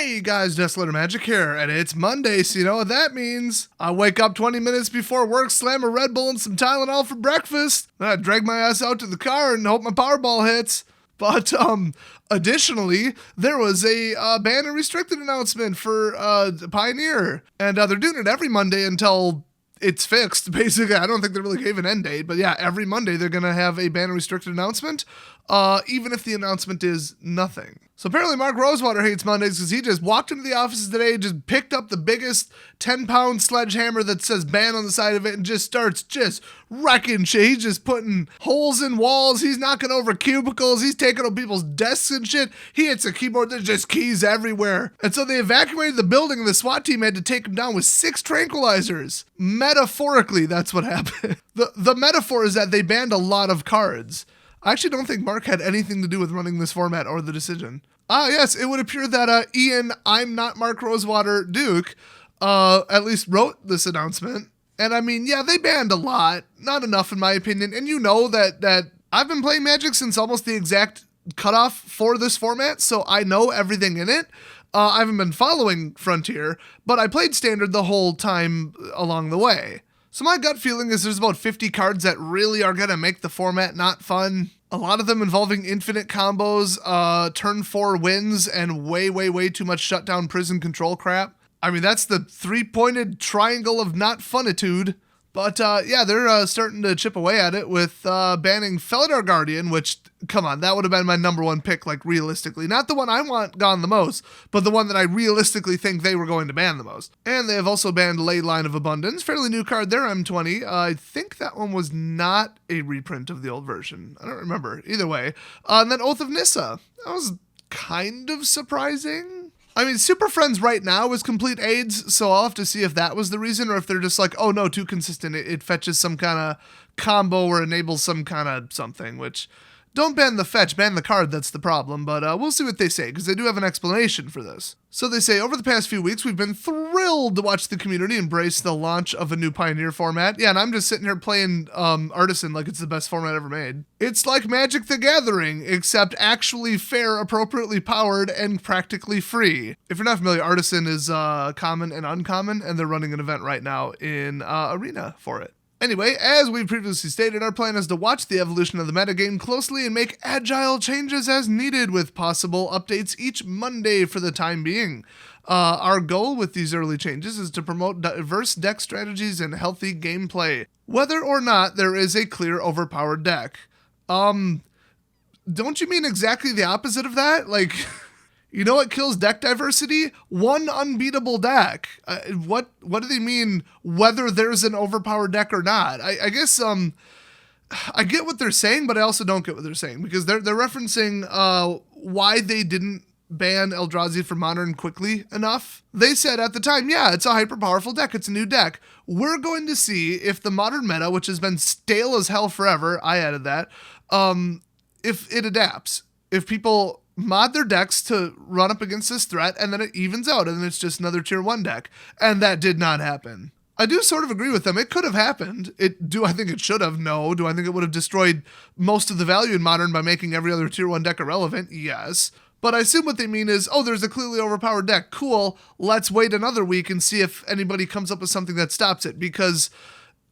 Hey guys, Desolator Magic here, and it's Monday, so you know what that means. I wake up 20 minutes before work, slam a Red Bull and some Tylenol for breakfast, then I drag my ass out to the car and hope my Powerball hits. But, additionally, there was a ban and restricted announcement for Pioneer, and they're doing it every Monday until it's fixed, basically. I don't think they really gave an end date, but yeah, every Monday they're going to have a ban and restricted announcement, even if the announcement is nothing. So apparently Mark Rosewater hates Mondays because he just walked into the office today, just picked up the biggest 10-pound sledgehammer that says ban on the side of it and just starts just wrecking shit. He's just putting holes in walls. He's knocking over cubicles. He's taking over people's desks and shit. He hits a keyboard. There's just keys everywhere. And so they evacuated the building and the SWAT team had to take him down with 6 tranquilizers. Metaphorically, that's what happened. The metaphor is that they banned a lot of cards. I actually don't think Mark had anything to do with running this format or the decision. Yes, it would appear that Ian, I'm not Mark Rosewater Duke, at least wrote this announcement. And I mean, yeah, they banned a lot. Not enough in my opinion. And you know that I've been playing Magic since almost the exact cutoff for this format, so I know everything in it. I haven't been following Frontier, but I played Standard the whole time along the way. So my gut feeling is there's about 50 cards that really are going to make the format not fun. A lot of them involving infinite combos, turn 4 wins, and way too much shutdown prison control crap. I mean, that's the 3-pointed triangle of not funitude. But yeah, they're starting to chip away at it with banning Felidar Guardian, which, come on, that would have been my number 1 pick, like, realistically. Not the one I want gone the most, but the one that I realistically think they were going to ban the most. And they have also banned Ley Line of Abundance, fairly new card there, M20. I think that one was not a reprint of the old version. I don't remember. Either way. And then Oath of Nissa. That was kind of surprising. I mean, Super Friends right now is complete AIDS, so I'll have to see if that was the reason, or if they're just like, oh no, too consistent. It fetches some kind of combo or enables some kind of something, which, don't ban the fetch, ban the card, that's the problem. But we'll see what they say, because they do have an explanation for this. So they say, over the past few weeks, we've been thrilled to watch the community embrace the launch of a new Pioneer format. Yeah, and I'm just sitting here playing Artisan like it's the best format ever made. It's like Magic the Gathering, except actually fair, appropriately powered, and practically free. If you're not familiar, Artisan is common and uncommon, and they're running an event right now in Arena for it. Anyway, as we previously stated, our plan is to watch the evolution of the metagame closely and make agile changes as needed with possible updates each Monday for the time being. Our goal with these early changes is to promote diverse deck strategies and healthy gameplay, whether or not there is a clear overpowered deck. Don't you mean exactly the opposite of that? Like, you know what kills deck diversity? One unbeatable deck. What do they mean, whether there's an overpowered deck or not? I guess I get what they're saying, but I also don't get what they're saying, because they're referencing why they didn't ban Eldrazi for Modern quickly enough. They said at the time, yeah, it's a hyper powerful deck. It's a new deck. We're going to see if the Modern meta, which has been stale as hell forever, I added that, if it adapts. If people mod their decks to run up against this threat, and then it evens out, and then it's just another tier 1 deck. And that did not happen. I do sort of agree with them. It could have happened. Do I think it should have? No. Do I think it would have destroyed most of the value in Modern by making every other tier 1 deck irrelevant? Yes. But I assume what they mean is, oh, there's a clearly overpowered deck. Cool. Let's wait another week and see if anybody comes up with something that stops it. Because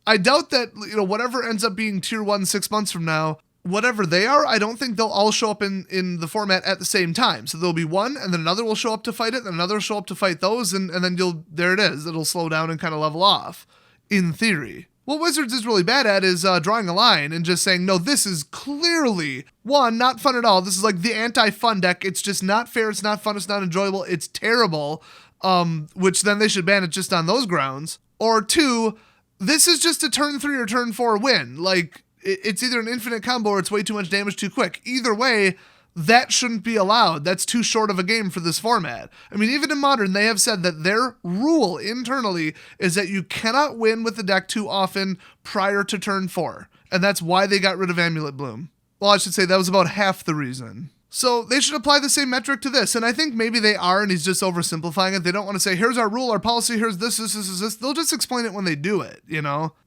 I doubt that, whatever ends up being tier 1 6 months from now, whatever they are, I don't think they'll all show up in the format at the same time. So there'll be one, and then another will show up to fight it, and another will show up to fight those, and then there it is. It'll slow down and kind of level off, in theory. What Wizards is really bad at is drawing a line and just saying, no, this is clearly, one, not fun at all. This is like the anti-fun deck. It's just not fair. It's not fun. It's not enjoyable. It's terrible, which then they should ban it just on those grounds. Or 2, this is just a turn 3 or turn 4 win. Like, it's either an infinite combo or it's way too much damage too quick. Either way, that shouldn't be allowed. That's too short of a game for this format. I mean, even in Modern, they have said that their rule internally is that you cannot win with the deck too often prior to turn 4. And that's why they got rid of Amulet Bloom. Well, I should say that was about half the reason. So they should apply the same metric to this. And I think maybe they are, and he's just oversimplifying it. They don't want to say, here's our rule, our policy, here's this. They'll just explain it when they do it,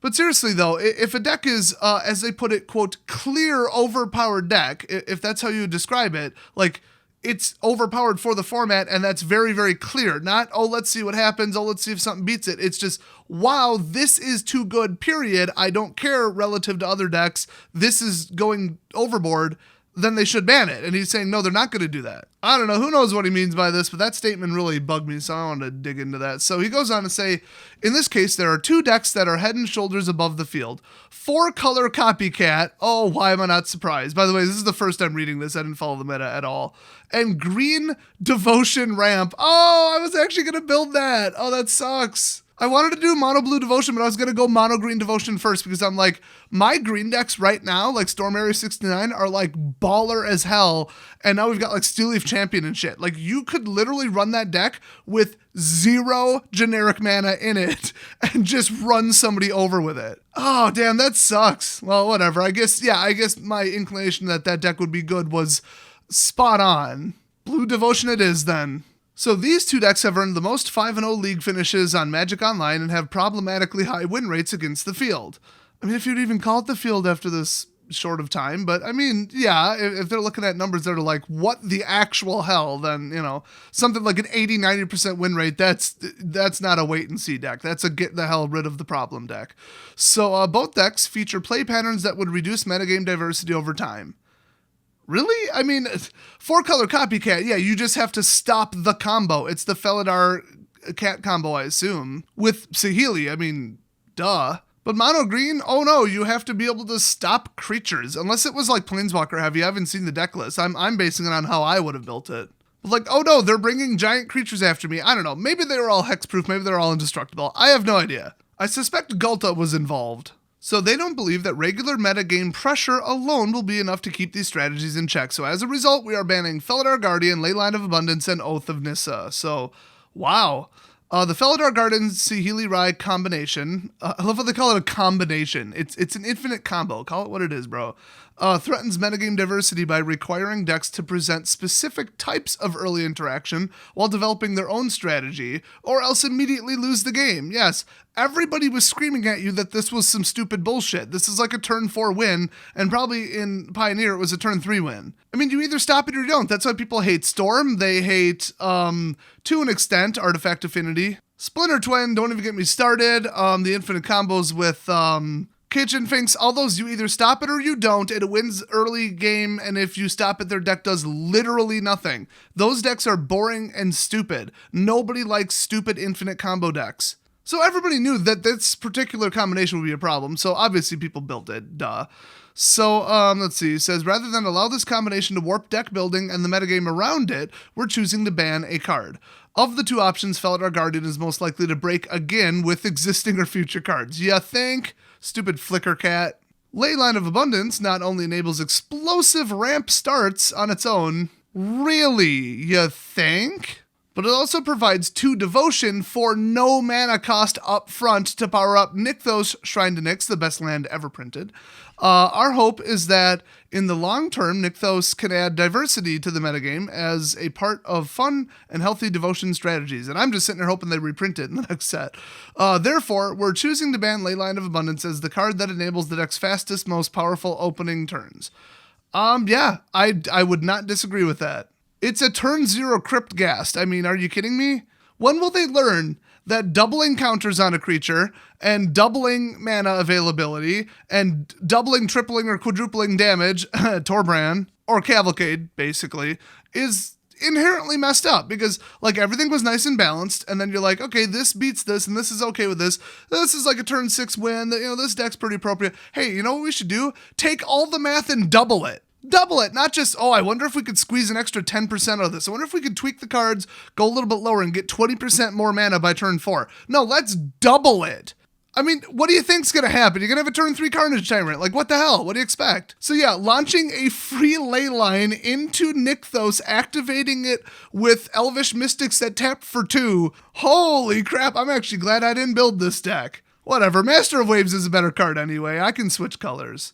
But seriously, though, if a deck is, as they put it, quote, clear overpowered deck, if that's how you describe it, like, it's overpowered for the format, and that's very, very clear. Not, oh, let's see what happens, oh, let's see if something beats it. It's just, wow, this is too good, period. I don't care relative to other decks. This is going overboard. Then they should ban it. And he's saying, no, they're not going to do that. I don't know. Who knows what he means by this, but that statement really bugged me, so I wanted to dig into that. So he goes on to say, in this case, there are 2 decks that are head and shoulders above the field. 4-color Copycat. Oh, why am I not surprised? By the way, this is the first time reading this. I didn't follow the meta at all. And green Devotion Ramp. Oh, I was actually going to build that. Oh, that sucks. I wanted to do mono blue devotion, but I was going to go mono green devotion first because I'm like, my green decks right now, like Storm Area 69, are like baller as hell. And now we've got like Steel Leaf Champion and shit. Like you could literally run that deck with 0 generic mana in it and just run somebody over with it. Oh, damn, that sucks. Well, whatever. I guess my inclination that deck would be good was spot on. Blue devotion it is then. So these 2 decks have earned the most 5-0 league finishes on Magic Online and have problematically high win rates against the field. I mean, if you'd even call it the field after this short of time, but I mean, yeah, if they're looking at numbers that are like, what the actual hell, then, you know, something like an 80-90% win rate, that's not a wait and see deck. That's a get the hell rid of the problem deck. So both decks feature play patterns that would reduce metagame diversity over time. Really? I mean, 4-color Copycat, yeah, you just have to stop the combo. It's the Felidar cat combo, I assume. With Saheeli, I mean, duh. But mono green, oh no, you have to be able to stop creatures. Unless it was like Planeswalker heavy, I haven't seen the deck list. I'm basing it on how I would have built it. But like, oh no, they're bringing giant creatures after me. I don't know, maybe they were all hexproof, maybe they're all indestructible. I have no idea. I suspect Gulta was involved. So they don't believe that regular metagame pressure alone will be enough to keep these strategies in check. So as a result, we are banning Felidar Guardian, Leyline of Abundance, and Oath of Nissa. So, wow. The Felidar Guardian Saheeli Rai combination, I love how they call it a combination. It's an infinite combo. Call it what it is, bro. Threatens metagame diversity by requiring decks to present specific types of early interaction while developing their own strategy, or else immediately lose the game. Yes, everybody was screaming at you that this was some stupid bullshit. This is like a turn 4 win, and probably in Pioneer it was a turn 3 win. I mean, you either stop it or you don't. That's why people hate Storm. They hate, to an extent, Artifact Affinity. Splinter Twin, don't even get me started. The infinite combos with, Kitchen Finks, all those, you either stop it or you don't. It wins early game, and if you stop it, their deck does literally nothing. Those decks are boring and stupid. Nobody likes stupid infinite combo decks. So everybody knew that this particular combination would be a problem, so obviously people built it, duh. So, let's see, it says, rather than allow this combination to warp deck building and the metagame around it, we're choosing to ban a card. Of the 2 options, Felidar Guardian is most likely to break again with existing or future cards. You think? Stupid Flicker Cat. Leyline of Abundance not only enables explosive ramp starts on its own, really, you think? But it also provides 2 devotion for no mana cost up front to power up Nykthos Shrine to Nyx, the best land ever printed. Our hope is that in the long term, Nykthos can add diversity to the metagame as a part of fun and healthy devotion strategies. And I'm just sitting there hoping they reprint it in the next set. Therefore, we're choosing to ban Leyline of Abundance as the card that enables the deck's fastest, most powerful opening turns. Yeah, I would not disagree with that. It's a turn 0 Crypt Ghast. I mean, are you kidding me? When will they learn that doubling counters on a creature and doubling mana availability and doubling, tripling, or quadrupling damage, Torbran, or Cavalcade, basically, is inherently messed up because like everything was nice and balanced, and then you're like, okay, this beats this, and this is okay with this. This is like a turn 6 win. You know, this deck's pretty appropriate. Hey, you know what we should do? Take all the math and double it. Double it, not just, oh, I wonder if we could squeeze an extra 10% out of this. I wonder if we could tweak the cards, go a little bit lower, and get 20% more mana by turn 4. No, let's double it. I mean, what do you think's gonna happen? You're gonna have a turn 3 Carnage Tyrant. Like, what the hell? What do you expect? So yeah, launching a free Leyline into Nykthos, activating it with Elvish Mystics that tap for 2. Holy crap, I'm actually glad I didn't build this deck. Whatever, Master of Waves is a better card anyway. I can switch colors.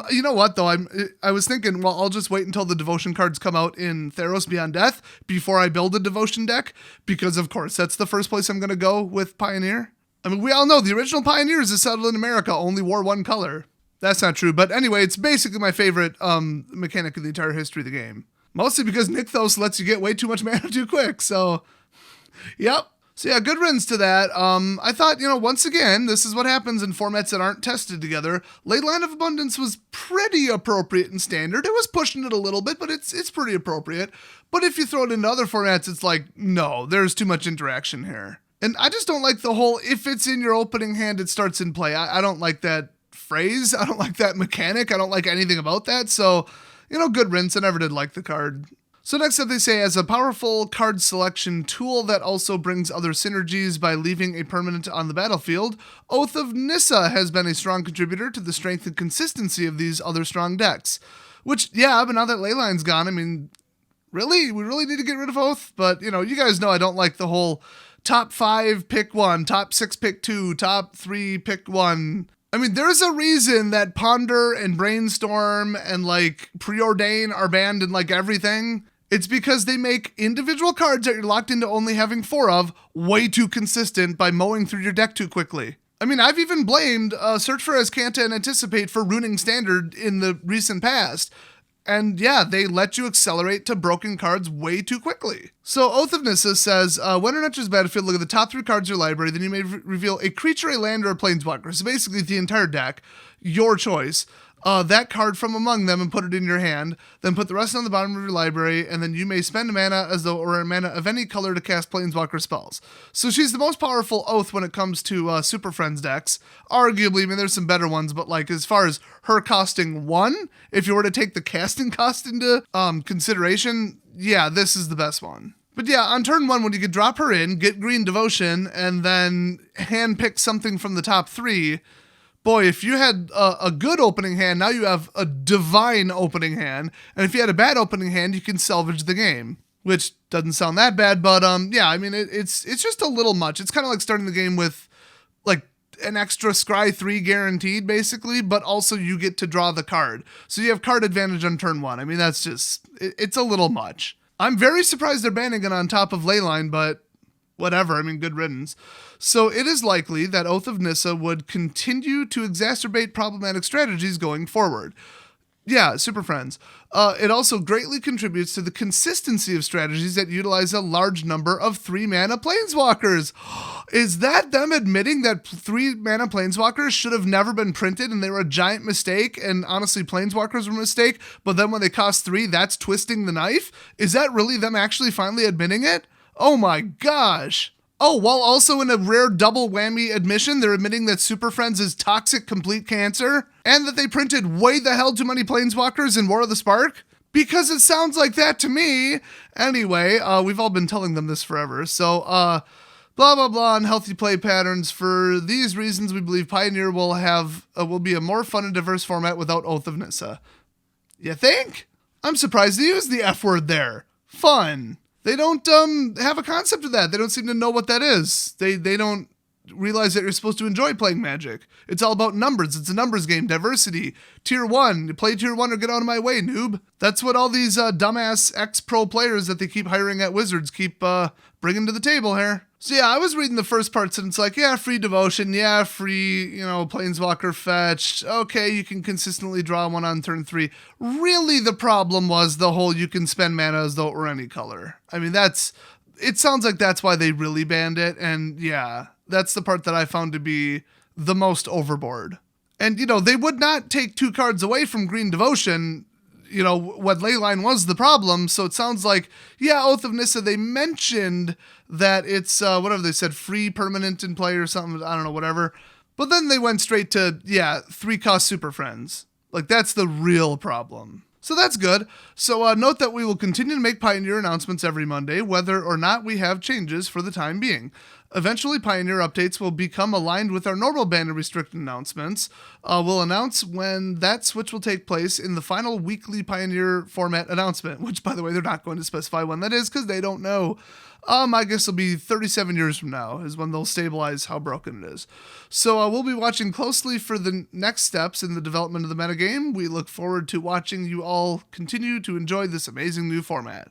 You know what, though? I was thinking, well, I'll just wait until the Devotion cards come out in Theros Beyond Death before I build a Devotion deck, because, of course, that's the first place I'm going to go with Pioneer. I mean, we all know the original Pioneers is settled in America, only wore 1 color. That's not true, but anyway, it's basically my favorite mechanic in the entire history of the game. Mostly because Nykthos lets you get way too much mana too quick, so yep. So yeah, good riddance to that. I thought, once again, this is what happens in formats that aren't tested together. Leyline of Abundance was pretty appropriate in Standard. It was pushing it a little bit, but it's pretty appropriate. But if you throw it into other formats, it's like, no, there's too much interaction here. And I just don't like the whole, if it's in your opening hand, it starts in play. I don't like that phrase. I don't like that mechanic. I don't like anything about that. So, good riddance. I never did like the card. So next up they say, as a powerful card selection tool that also brings other synergies by leaving a permanent on the battlefield, Oath of Nissa has been a strong contributor to the strength and consistency of these other strong decks. Which, yeah, but now that Leyline's gone, I mean, really? We really need to get rid of Oath? But, you guys know I don't like the whole top 5 pick 1, top 6 pick 2, top 3 pick 1. I mean, there's a reason that Ponder and Brainstorm and Preordain are banned in everything. It's because they make individual cards that you're locked into only having 4 of way too consistent by mowing through your deck too quickly. I mean, I've even blamed Search for Azcanta and Anticipate for ruining Standard in the recent past. And yeah, they let you accelerate to broken cards way too quickly. So Oath of Nissa says, when it enters battlefield, look at the top 3 cards of your library, then you may reveal a creature, a land, or a planeswalker. So basically the entire deck, your choice. That card from among them and put it in your hand, then put the rest on the bottom of your library, and then you may spend mana or a mana of any color to cast planeswalker spells. So she's the most powerful Oath when it comes to Super Friends decks. Arguably, I mean, there's some better ones, but as far as her costing 1, if you were to take the casting cost into consideration, yeah, this is the best one. But yeah, on turn 1, when you could drop her in, get Green Devotion, and then handpick something from the top 3, boy, if you had a good opening hand, now you have a divine opening hand. And if you had a bad opening hand, you can salvage the game. Which doesn't sound that bad, but yeah, I mean, it's just a little much. It's kind of like starting the game with an extra Scry 3 guaranteed, basically, but also you get to draw the card. So you have card advantage on turn 1. I mean, that's just, it's a little much. I'm very surprised they're banning it on top of Leyline, but whatever, I mean, good riddance. So it is likely that Oath of Nissa would continue to exacerbate problematic strategies going forward. Yeah, Super Friends. It also greatly contributes to the consistency of strategies that utilize a large number of 3-mana planeswalkers. Is that them admitting that 3-mana planeswalkers should have never been printed and they were a giant mistake, and honestly planeswalkers were a mistake, but then when they cost 3, that's twisting the knife? Is that really them actually finally admitting it? Oh my gosh. Oh, while also in a rare double whammy admission, they're admitting that Super Friends is toxic complete cancer, and that they printed way the hell too many planeswalkers in War of the Spark? Because it sounds like that to me. Anyway, we've all been telling them this forever. So, blah, blah, blah, unhealthy play patterns. For these reasons, we believe Pioneer will be a more fun and diverse format without Oath of Nissa. You think? I'm surprised they used the F word there. Fun. They don't have a concept of that. They don't seem to know what that is. They don't realize that you're supposed to enjoy playing Magic. It's all about numbers. It's a numbers game, diversity. Tier 1. You play Tier 1 or get out of my way, noob. That's what all these dumbass ex-pro players that they keep hiring at Wizards keep bringing to the table here. So yeah, I was reading the first parts and it's like, yeah, free devotion, yeah, free, planeswalker fetch. Okay, you can consistently draw one on turn 3. Really, the problem was the whole you can spend mana as though it were any color. I mean, it sounds like that's why they really banned it. And yeah, that's the part that I found to be the most overboard. And, they would not take 2 cards away from Green Devotion, when Leyline was the problem. So it sounds like, yeah, Oath of Nissa, they mentioned that it's, whatever they said, free, permanent in play or something, I don't know, whatever. But then they went straight to, 3-cost Super Friends. That's the real problem. So that's good. So note that we will continue to make Pioneer announcements every Monday, whether or not we have changes for the time being. Eventually, Pioneer updates will become aligned with our normal ban and restricted announcements. We'll announce when that switch will take place in the final weekly Pioneer format announcement, which, by the way, they're not going to specify when that is because they don't know. I guess it'll be 37 years from now is when they'll stabilize how broken it is. So we'll be watching closely for the next steps in the development of the metagame. We look forward to watching you all continue to enjoy this amazing new format.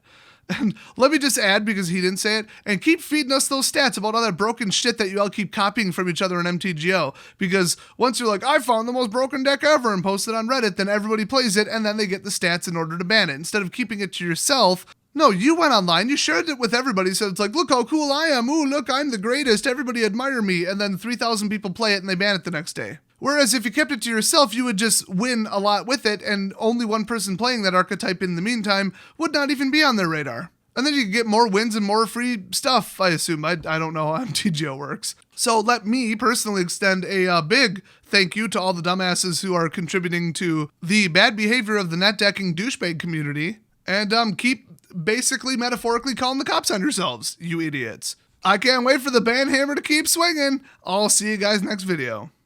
And let me just add, because he didn't say it, and keep feeding us those stats about all that broken shit that you all keep copying from each other in MTGO. Because once you're like, I found the most broken deck ever and post it on Reddit, then everybody plays it and then they get the stats in order to ban it. Instead of keeping it to yourself, no, you went online, you shared it with everybody, so it's like, look how cool I am, ooh, look, I'm the greatest, everybody admire me, and then 3,000 people play it and they ban it the next day. Whereas if you kept it to yourself, you would just win a lot with it, and only one person playing that archetype in the meantime would not even be on their radar. And then you could get more wins and more free stuff, I assume. I don't know how MTGO works. So let me personally extend a big thank you to all the dumbasses who are contributing to the bad behavior of the net decking douchebag community, and keep basically metaphorically calling the cops on yourselves, you idiots. I can't wait for the Banhammer to keep swinging. I'll see you guys next video.